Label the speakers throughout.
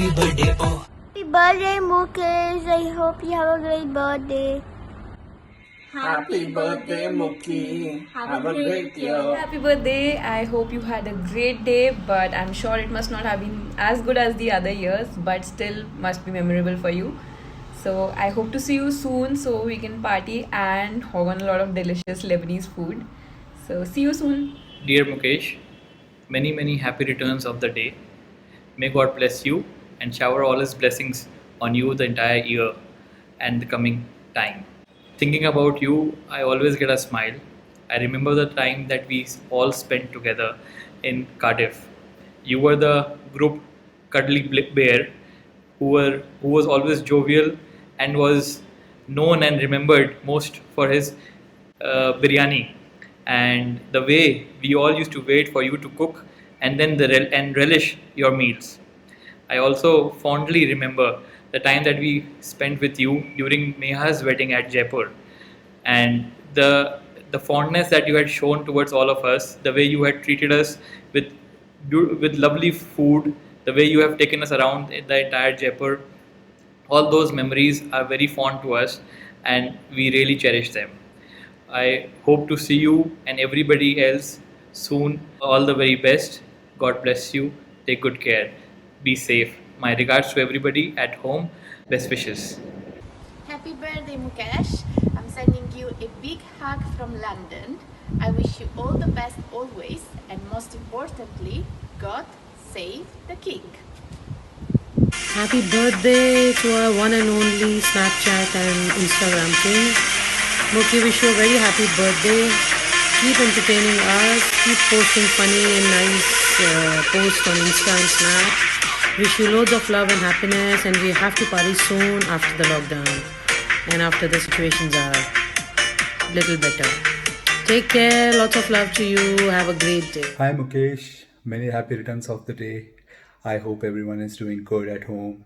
Speaker 1: Happy birthday, oh.
Speaker 2: Happy birthday, Mukesh. I hope you have a great birthday.
Speaker 3: Happy birthday, Muki. Have a great year.
Speaker 4: Happy birthday. I hope you had a great day, but I'm sure it must not have been as good as the other years, but still must be memorable for you. So I hope to see you soon so we can party and hog on a lot of delicious Lebanese food. So see you soon.
Speaker 5: Dear Mukesh, many happy returns of the day. May God bless you and shower all His blessings on you the entire year and the coming time. Thinking about you, I always get a smile. I remember the time that we all spent together in Cardiff. You were the group cuddly bear who was always jovial and was known and remembered most for his biryani and the way we all used to wait for you to cook and then and relish your meals. I also fondly remember the time that we spent with you during Neha's wedding at Jaipur, and the fondness that you had shown towards all of us, the way you had treated us with lovely food, the way you have taken us around in the entire Jaipur. All those memories are very fond to us, and we really cherish them. I hope to see you and everybody else soon. All the very best. God bless you. Take good care. Be safe. My regards to everybody at home. Best wishes.
Speaker 6: Happy birthday, Mukesh. I'm sending you a big hug from London. I wish you all the best always, and most importantly, God save the king.
Speaker 7: Happy birthday to our one and only Snapchat and Instagram king. Muki, wish you a very happy birthday. Keep entertaining us. Keep posting funny and nice posts on Insta and Snap. Wish you loads of love and happiness, and we have to party soon after the lockdown and after the situations are little better. Take care. Lots of love to you. Have a great day.
Speaker 8: Hi Mukesh, many happy returns of the day. I hope everyone is doing good at home.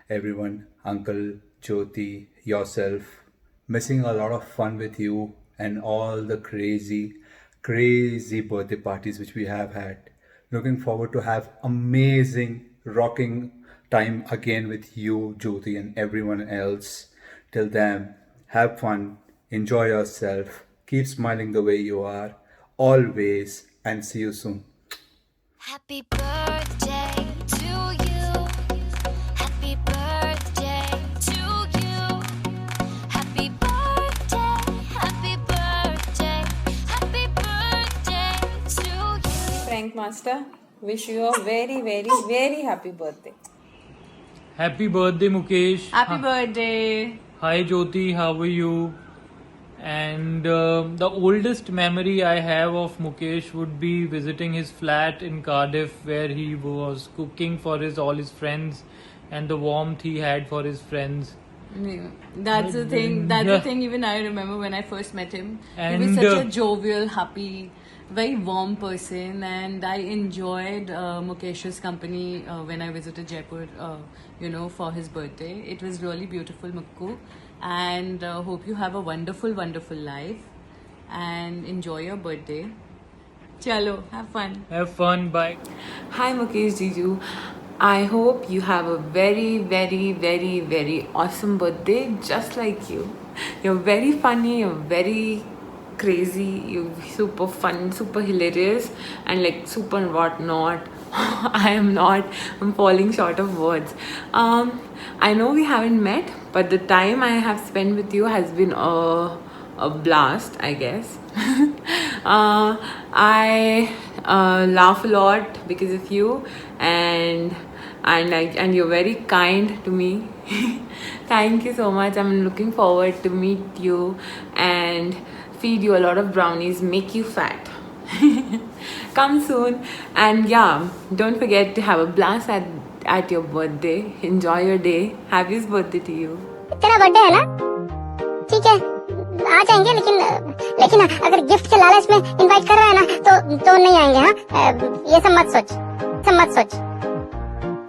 Speaker 8: Everyone, Uncle, Jyoti, yourself. Missing a lot of fun with you and all the crazy birthday parties which we have had. Looking forward to have amazing rocking time again with you, Jyoti, and everyone else. Till then, have fun, enjoy yourself, keep smiling the way you are, always, and see you soon.
Speaker 9: Happy birthday to you. Happy birthday to you. Happy birthday, happy birthday, happy birthday to you.
Speaker 4: Frank Master, wish you a very happy birthday.
Speaker 5: Happy birthday, Mukesh.
Speaker 6: Happy birthday.
Speaker 5: Hi Jyoti, how are you? And the oldest memory I have of Mukesh would be visiting his flat in Cardiff, where he was cooking for all his friends, and the warmth he had for his friends.
Speaker 6: Yeah, that's the thing. That's
Speaker 5: Yeah.
Speaker 6: the thing. Even I remember when I first met him. He
Speaker 5: And,
Speaker 6: was such a jovial, happy, very warm person, and I enjoyed Mukesh's company when I visited Jaipur. For his birthday. It was really beautiful, Mukku, and hope you have a wonderful life and enjoy your birthday. Chalo, have fun.
Speaker 5: Have fun, bye.
Speaker 4: Hi Mukesh Jiju. I hope you have a very awesome birthday just like you. You're very funny, you're very crazy, you're super fun, super hilarious, and like super whatnot. I am not. I'm falling short of words. I know we haven't met, but the time I have spent with you has been a blast, I guess. I laugh a lot because of you, and you're very kind to me. Thank you so much. I'm looking forward to meet you and feed you a lot of brownies, make you fat. Come soon, and yeah, don't forget to have a blast at your birthday. Enjoy your day. Happiest birthday to you.
Speaker 2: तेरा birthday है ना? ठीक है, आ जाएंगे, लेकिन अगर gift के लालच में इनवाइट कर रहा है ना तो नहीं आएंगे. हाँ, ये सब मत सोच.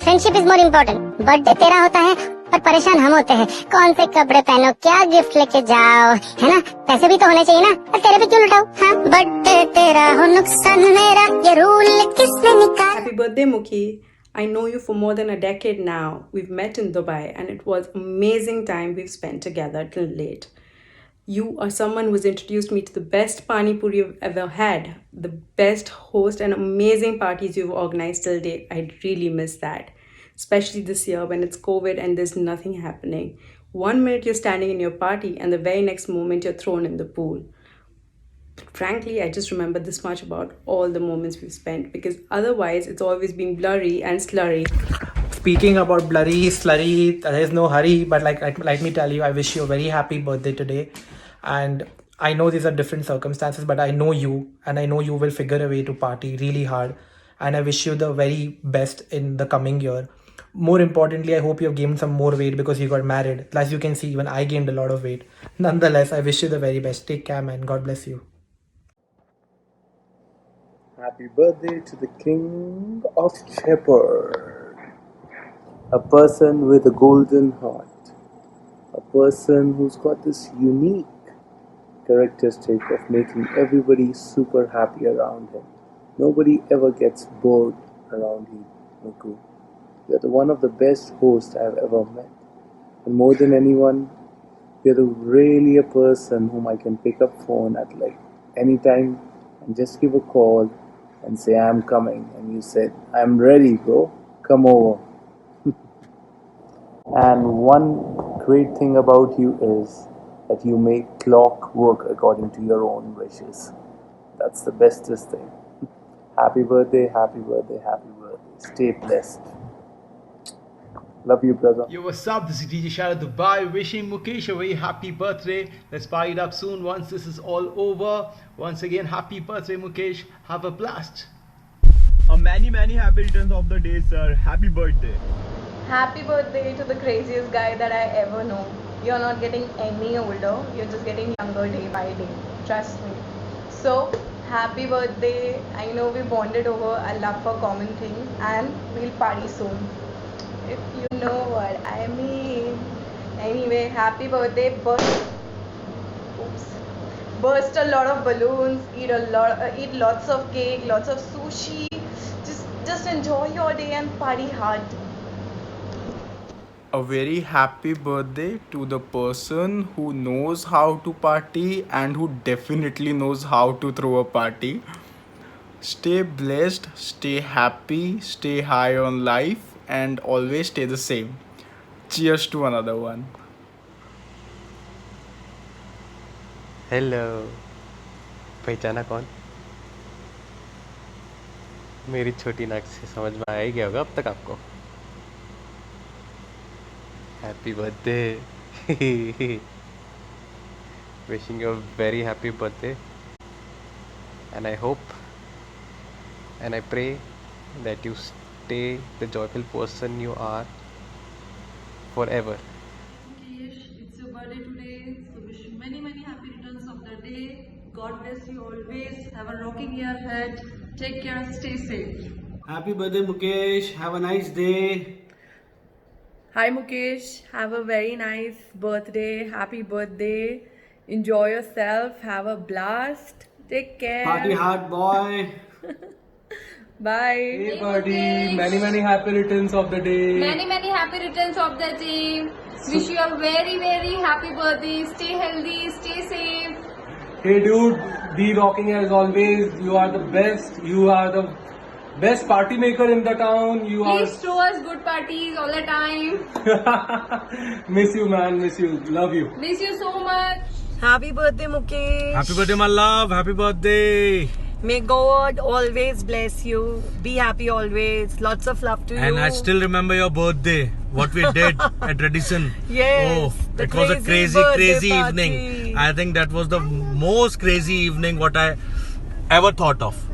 Speaker 2: Friendship is more important. Birthday तेरा होता है पर परेशान हम होते हैं. कौन से कपड़े पहनो, क्या गिफ्ट लेके जाओ, है ना? पैसे भी तो होने चाहिए ना. और तेरे पे क्यों लुटाओ? हाँ, बर्थडे तेरा हो नुकसान मेरा, ये रूल किसने निकाला?
Speaker 10: Happy birthday, Mukhi.
Speaker 1: I know you for more than a decade now. We've met in Dubai and it was amazing time we've spent together till late. You are someone who's introduced me to the best pani puri I've ever had, the best host and amazing parties you've organized till date. I really miss that, especially this year when it's COVID and there's nothing happening. 1 minute you're standing in your party and the very next moment you're thrown in the pool. Frankly, I just remember this much about all the moments we've spent because otherwise it's always been blurry and slurry.
Speaker 10: Speaking about blurry, slurry, there is no hurry, but let me tell you, I wish you a very happy birthday today. And I know these are different circumstances, but I know you, and I know you will figure a way to party really hard. And I wish you the very best in the coming year. More importantly, I hope you have gained some more weight because you got married. As you can see, even I gained a lot of weight. Nonetheless, I wish you the very best. Take care, man. God bless you.
Speaker 11: Happy birthday to the King of Shepherd, a person with a golden heart, a person who's got this unique characteristic of making everybody super happy around him. Nobody ever gets bored around him, Mukku. You're one of the best hosts I've ever met. And more than anyone, you're really a person whom I can pick up phone at any time and just give a call and say, I'm coming. And you said, I'm ready, bro. Come over. And one great thing about you is that you make clock work according to your own wishes. That's the bestest thing. Happy birthday, happy birthday, happy birthday. Stay blessed. Love you, brother.
Speaker 12: Yo, what's up? This is DJ Shara Dubai wishing Mukesh a very happy birthday. Let's party it up soon once this is all over. Once again, happy birthday, Mukesh. Have a blast.
Speaker 13: Many happy returns of the day, sir. Happy birthday.
Speaker 14: Happy birthday to the craziest guy that I ever know. You're not getting any older. You're just getting younger day by day. Trust me. So, happy birthday. I know we bonded over a love for common things and we'll party soon. If you know what I mean. Anyway, happy birthday. Burst a lot of balloons, eat lots of cake, lots of sushi. Just enjoy your day and party hard.
Speaker 15: A very happy birthday to the person who knows how to party and who definitely knows how to throw a party. Stay blessed, stay happy, stay high on life, and always stay the same. Cheers to another one.
Speaker 16: Hello, पहचाना कौन? मेरी छोटी नाक से समझ में आ ही गया होगा अब तक आपको. Happy birthday. Wishing you a very happy birthday, and I hope and I pray that you stay the joyful person you are forever.
Speaker 17: It's your birthday today, so wish you many happy returns of the day. God bless you always. Have a rocking year ahead. Take care. Stay safe.
Speaker 18: Happy birthday, Mukesh. Have a nice day.
Speaker 19: Hi Mukesh, have a very nice birthday. Happy birthday. Enjoy yourself. Have a blast. Take care.
Speaker 18: Party hard, boy.
Speaker 19: Bye.
Speaker 20: Hey buddy, many happy returns of the day.
Speaker 21: Many happy returns of the day. Wish you a very happy birthday. Stay healthy, stay safe.
Speaker 20: Hey dude, be rocking as always. You are the best. You are the best party maker in the town.
Speaker 21: Please throw us good parties all the time.
Speaker 20: Miss you, man. Miss you. Love you.
Speaker 21: Miss you so much.
Speaker 22: Happy birthday, Mukesh.
Speaker 20: Happy birthday, my love. Happy birthday.
Speaker 22: May God always bless you. Be happy always. Lots of love to you.
Speaker 20: And I still remember your birthday. What we did at Radisson.
Speaker 22: Yes.
Speaker 20: Oh, it was a crazy evening. I think that was the most crazy evening what I ever thought of.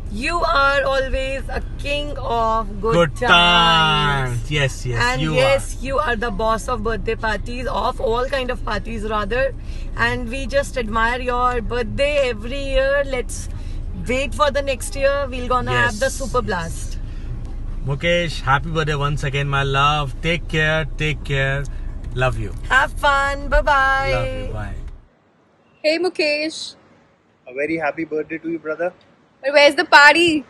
Speaker 22: You are always a king of good
Speaker 20: times. Yes,
Speaker 22: and you are the boss of birthday parties, of all kind of parties rather. And we just admire your birthday every year. Let's wait for the next year. We're gonna have the super blast.
Speaker 20: Mukesh, happy birthday once again, my love. Take care. Love you.
Speaker 22: Have fun. Bye-bye.
Speaker 20: Love you. Bye.
Speaker 21: Hey Mukesh.
Speaker 11: A very happy birthday to you, brother.
Speaker 21: But where's the party?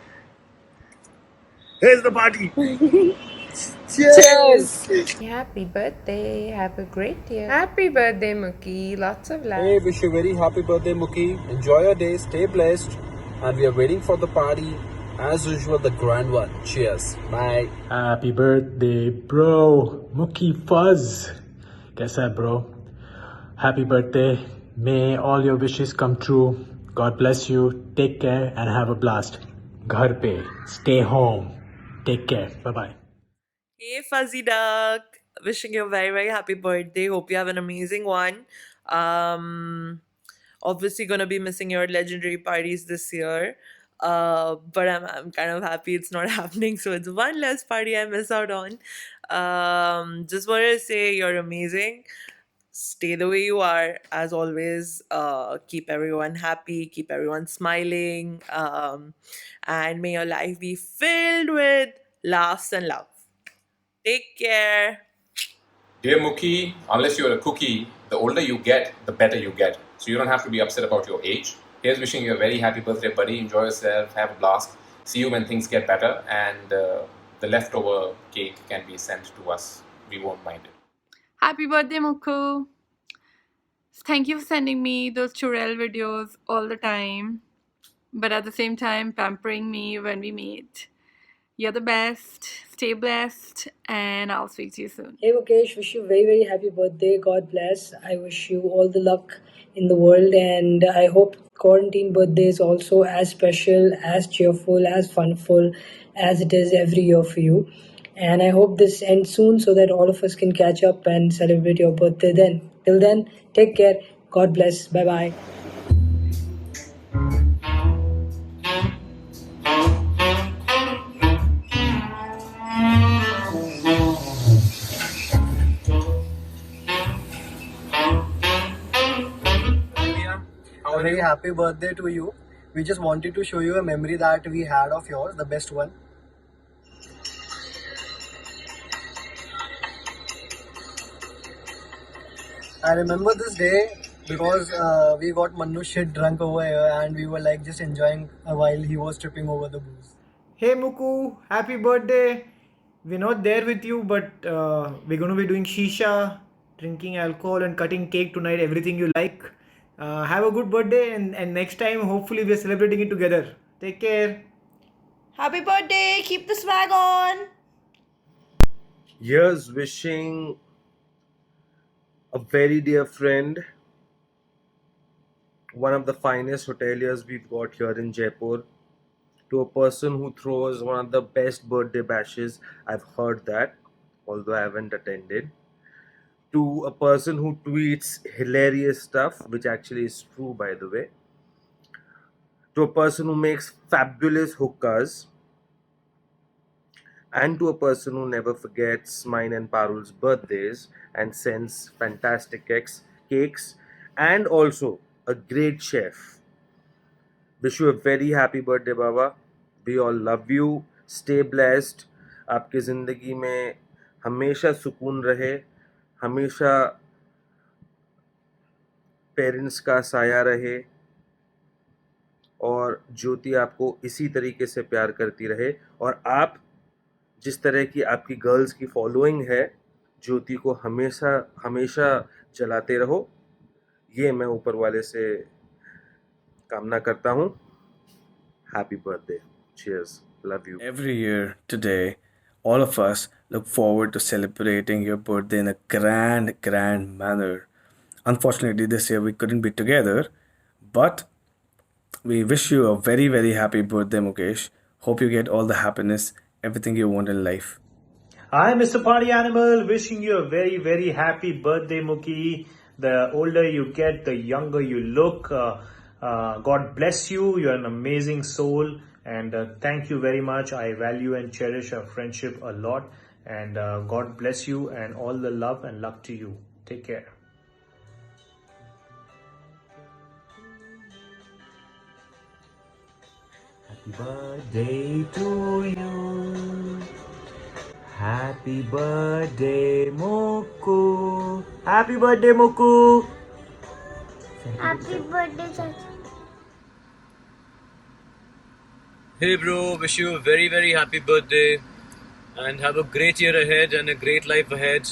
Speaker 11: Here's the party.
Speaker 1: Cheers.
Speaker 4: Happy birthday. Have a great year. Happy birthday, Mookie. Lots of love.
Speaker 13: Hey, wish you very happy birthday, Mookie. Enjoy your day, stay blessed, and we are waiting for the party. As usual, the grand one. Cheers. Bye.
Speaker 10: Happy birthday, bro. Mookie Fuzz. Kaisa hai, bro? Happy birthday. May all your wishes come true. God bless you. Take care and have a blast. Ghar pe. Stay home. Take care. Bye-bye.
Speaker 3: Hey, Fuzzy Duck. Wishing you a very, very happy birthday. Hope you have an amazing one. Obviously, gonna be missing your legendary parties this year. But I'm kind of happy it's not happening. So it's one less party I miss out on. Just wanted to say you're amazing. Stay the way you are, as always. Keep everyone happy, keep everyone smiling, and may your life be filled with laughs and love. Take care.
Speaker 7: Dear Mookie, unless you're a cookie, the older you get, the better you get. So you don't have to be upset about your age. Here's wishing you a very happy birthday, buddy. Enjoy yourself, have a blast. See you when things get better, and the leftover cake can be sent to us. We won't mind it.
Speaker 19: Happy birthday, Mukku. Thank you for sending me those Churel videos all the time, but at the same time pampering me when we meet. You're the best. Stay blessed, and I'll speak to you soon.
Speaker 23: Hey Mukesh, wish you very very happy birthday. God bless. I wish you all the luck in the world, and I hope quarantine birthday is also as special, as cheerful, as funful as it is every year for you. And I hope this ends soon so that all of us can catch up and celebrate your birthday then. Till then, take care. God bless. Bye bye.
Speaker 24: A very happy birthday to you. We just wanted to show you a memory that we had of yours, the best one. I remember this day because we got Manu shit drunk over here and we were like just enjoying while he was tripping over the booze.
Speaker 10: Hey Muku, happy birthday. We're not there with you, but we're going to be doing shisha, drinking alcohol and cutting cake tonight, everything you like. Have a good birthday, and next time hopefully we're celebrating it together. Take care.
Speaker 19: Happy birthday. Keep the swag on.
Speaker 11: Here's wishing a very dear friend, one of the finest hoteliers we've got here in Jaipur, to a person who throws one of the best birthday bashes. I've heard that, although I haven't attended. To a person who tweets hilarious stuff, which actually is true, by the way. To a person who makes fabulous hookahs. And to a person who never forgets mine and Parul's birthdays and sends fantastic cakes, and also a great chef. Wish you a very happy birthday, Baba. We all love you. Stay blessed. आपकी ज़िंदगी में हमेशा सुकून रहे, हमेशा parents का साया रहे, और ज्योति आपको इसी तरीके से प्यार करती रहे, और आप जिस तरह की आपकी गर्ल्स की फॉलोइंग है, ज्योति को हमेशा हमेशा चलाते रहो. ये मैं ऊपर वाले से कामना करता हूँ. Happy birthday. Cheers. Love you.
Speaker 15: Every year today, all of us look forward to celebrating your birthday in a grand manner. Unfortunately, this year we couldn't be together, but we wish you a very, very happy birthday, Mukesh. Hope you get all the happiness, everything you want in life.
Speaker 10: Hi, Mr. Party Animal. Wishing you a very, very happy birthday, Mookie. The older you get, the younger you look. God bless you. You're an amazing soul. And thank you very much. I value and cherish our friendship a lot. And God bless you and all the love and luck to you. Take care.
Speaker 25: Happy birthday to you. Happy birthday, Moku.
Speaker 10: Happy birthday, Moku.
Speaker 2: Happy birthday, Chacha.
Speaker 5: Hey bro, wish you a very happy birthday and have a great year ahead and a great life ahead.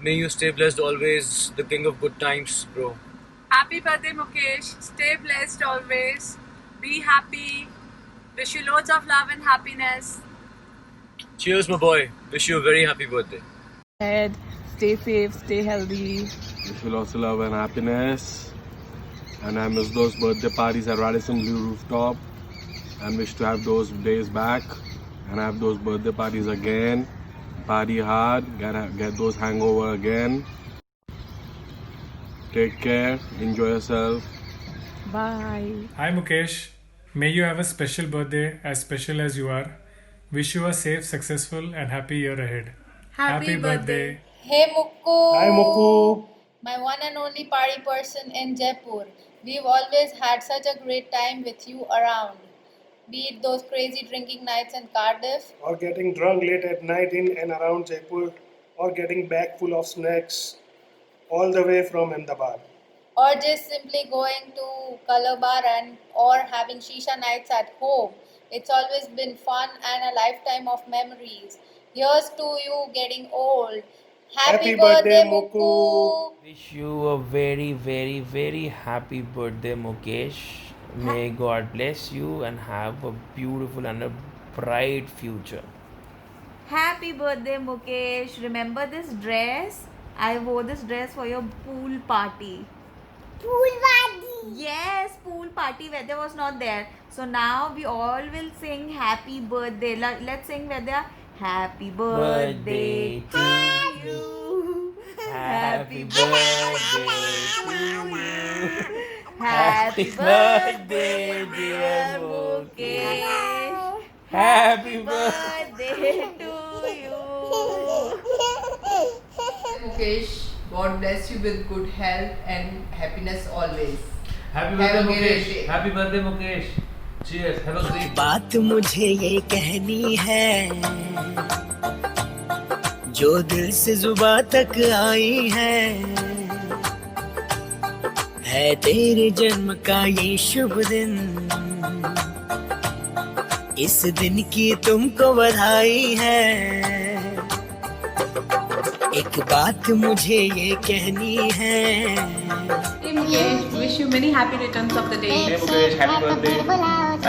Speaker 5: May you stay blessed always, the king of good times, bro.
Speaker 19: Happy birthday, Mukesh. Stay blessed always. Be happy. Wish you loads of love and happiness.
Speaker 5: Cheers, my boy. Wish you a very happy birthday.
Speaker 4: Head, stay safe, stay healthy.
Speaker 6: Wish you lots of love and happiness. And I miss those birthday parties at Radisson Blue Rooftop. And wish to have those days back and have those birthday parties again. Party hard, get those hangover again. Take care, enjoy yourself.
Speaker 4: Bye.
Speaker 8: Hi Mukesh, may you have a special birthday as special as you are. Wish you a safe, successful and happy year ahead.
Speaker 21: Happy birthday.
Speaker 8: birthday.
Speaker 21: Hey Mukku.
Speaker 8: Hi Mukku.
Speaker 21: My one and only party person in Jaipur. We've always had such a great time with you around. Be it those crazy drinking nights in Cardiff,
Speaker 9: or getting drunk late at night in and around Jaipur, or getting bag full of snacks all the way from Ahmedabad.
Speaker 21: or just simply going to Calabar and or having shisha nights at home. It's always been fun and a lifetime of memories. Here's to you getting old. Happy birthday, Mukku!
Speaker 25: Wish you a very happy birthday, Mukesh. May God bless you and have a beautiful and a bright future.
Speaker 12: Happy birthday, Mukesh. Remember this dress? I wore this dress for your pool party.
Speaker 2: Pool party.
Speaker 12: Yes, pool party. Weather was not there. So now we all will sing happy birthday. Let's sing Vedya. Happy birthday to you.
Speaker 25: Happy birthday to you.
Speaker 12: Happy birthday, dear Mukesh.
Speaker 25: Happy
Speaker 12: birthday to you.
Speaker 26: Mukesh, God bless you with good health and happiness always.
Speaker 27: Happy
Speaker 26: Have a
Speaker 27: birthday
Speaker 26: great
Speaker 27: Mukesh.
Speaker 26: day.
Speaker 27: Happy birthday Mukesh. Cheers. Have a great
Speaker 28: बात मुझे ये कहनी है जो दिल से जुबां तक आई है तेरे जन्म का ये शुभ दिन इस दिन की तुमको बधाई है एक बात मुझे ये कहनी है
Speaker 29: Hey Mukesh, wish you many happy returns of the day.
Speaker 30: Hey Mukesh, happy birthday.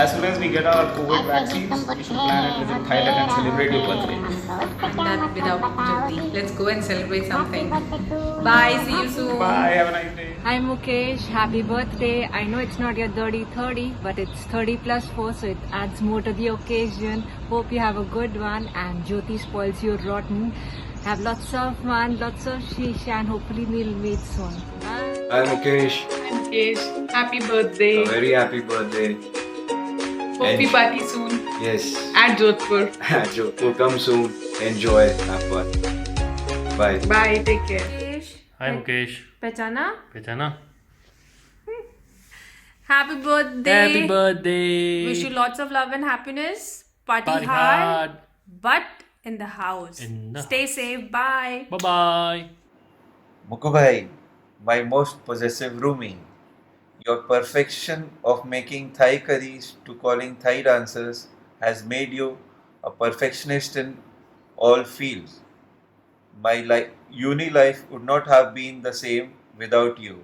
Speaker 30: As soon as we get our COVID vaccines, we should plan and visit Thailand and celebrate your birthday.
Speaker 29: That without Jyoti. Let's go and celebrate something. Bye, see you soon.
Speaker 30: Bye, have a nice day.
Speaker 31: Hi Mukesh, happy birthday. I know it's not your 30, but it's 30 plus 4, so it adds more to the occasion. Hope you have a good one and Jyoti spoils you rotten. Have lots of fun, lots of shisha, and hopefully we'll meet soon.
Speaker 32: Hi Mukesh,
Speaker 29: Hi Mukesh, happy birthday.
Speaker 32: a very happy birthday.
Speaker 29: Hope we party soon.
Speaker 32: Yes,
Speaker 29: At Jodhpur.
Speaker 32: Jodhpur, come soon. Enjoy, have fun. Bye.
Speaker 29: Bye, take care.
Speaker 27: Hi Mukesh.
Speaker 29: Pehchana?
Speaker 27: Pehchana?
Speaker 29: Happy birthday.
Speaker 27: Happy birthday.
Speaker 29: Wish you lots of love and happiness. Party,
Speaker 27: Party
Speaker 29: hard,
Speaker 27: hard.
Speaker 29: but in the house. Stay safe. Bye.
Speaker 27: Bye bye.
Speaker 33: Mukubhai, my most possessive roomie. Your perfection of making Thai curries to calling Thai dancers has made you a perfectionist in all fields. My uni life would not have been the same without you.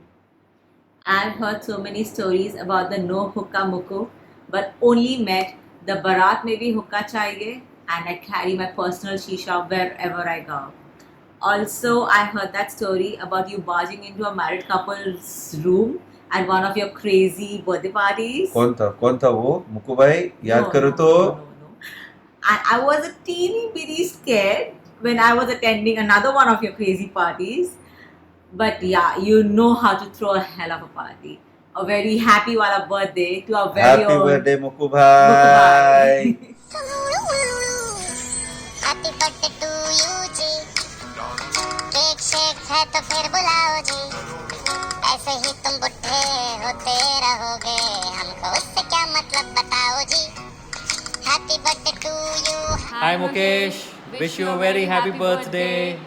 Speaker 12: I've heard so many stories about the no hookah muku, but only met the barat mein bhi hookah chahiye, and I carry my personal shisha wherever I go. Also, I heard that story about you barging into a married couple's room at one of your crazy birthday parties.
Speaker 33: कौन था वो मुकुभाई याद करो तो
Speaker 12: And I was a teeny bitty scared when I was attending another one of your crazy parties. But yeah, you know how to throw a hell of a party. A very happy wala birthday to our very
Speaker 33: Happy
Speaker 12: own
Speaker 33: birthday Mukubhai
Speaker 2: happy birthday to you ji cake shake है तो फिर बुलाओ जी ऐसे ही तुम बुढ़े होते रहोगे हमको उससे क्या मतलब बताओ जी happy birthday to you
Speaker 34: Hi Mukesh, wish you a very happy birthday.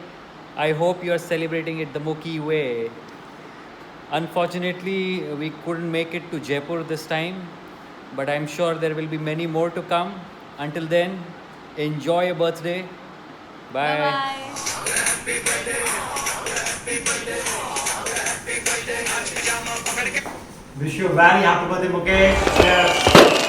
Speaker 34: I hope you are celebrating it the Muki way. Unfortunately, we couldn't make it to Jaipur this time, but I'm sure there will be many more to come. Until then, enjoy your birthday. Bye.
Speaker 10: Wish you a very happy birthday, Mukesh. Cheers.